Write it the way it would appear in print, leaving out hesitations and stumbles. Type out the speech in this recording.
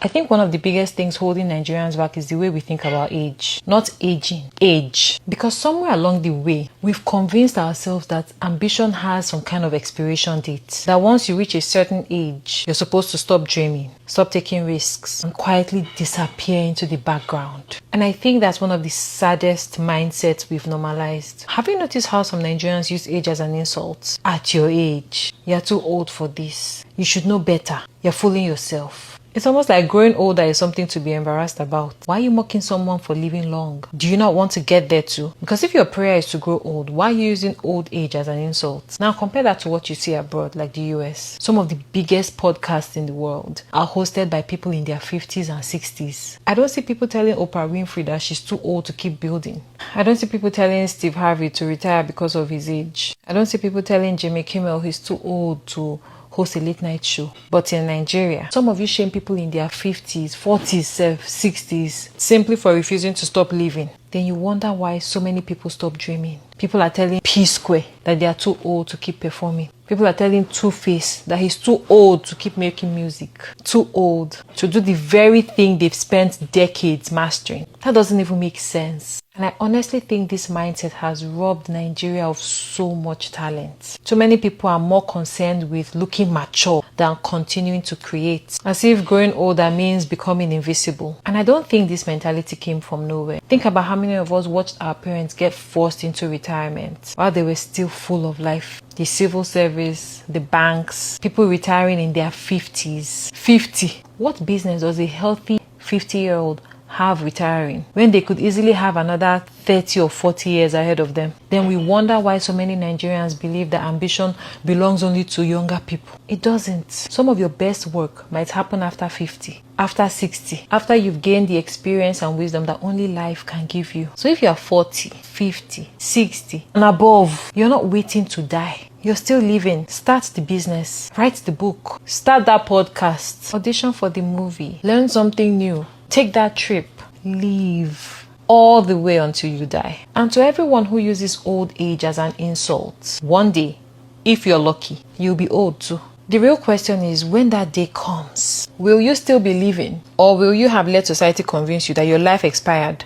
I think one of the biggest things holding Nigerians back is the way we think about age. Not aging, age. Because somewhere along the way, we've convinced ourselves that ambition has some kind of expiration date. That once you reach a certain age, you're supposed to stop dreaming, stop taking risks, and quietly disappear into the background. And I think that's one of the saddest mindsets we've normalized. Have you noticed how some Nigerians use age as an insult? At your age, you're too old for this. You should know better. You're fooling yourself. It's almost like growing older is something to be embarrassed about. Why are you mocking someone for living long? Do you not want to get there too? Because if your prayer is to grow old, why are you using old age as an insult? Now compare that to what you see abroad, like the US. Some of the biggest podcasts in the world are hosted by people in their 50s and 60s. I don't see people telling Oprah Winfrey that she's too old to keep building. I don't see people telling Steve Harvey to retire because of his age. I don't see people telling Jimmy Kimmel he's too old to host a late night show. But in Nigeria, some of you shame people in their 50s, 40s, 60s simply for refusing to stop living. Then you wonder why so many people stop dreaming. People are telling P-Square that they are too old to keep performing. People are telling Two-Face that he's too old to keep making music. Too old to do the very thing they've spent decades mastering. That doesn't even make sense. And I honestly think this mindset has robbed Nigeria of so much talent. Too many people are more concerned with looking mature than continuing to create. As if growing older means becoming invisible. And I don't think this mentality came from nowhere. Think about how many of us watched our parents get forced into retirement while they were still full of life. The civil service, the banks, people retiring in their 50s. 50. What business does a healthy 50-year-old have retiring when they could easily have another 30 or 40 years ahead of them? Then we wonder why so many Nigerians believe that ambition belongs only to younger people. It doesn't. Some of your best work might happen after 50, after 60, after you've gained the experience and wisdom that only life can give you. So if you're 40, 50, 60 and above, you're not waiting to die. You're still living. Start the business. Write the book. Start that podcast. Audition for the movie. Learn something new. Take that trip. Live all the way until you die. And to everyone who uses old age as an insult, one day, if you're lucky, you'll be old too. The real question is, when that day comes, will you still be living? Or will you have let society convince you that your life expired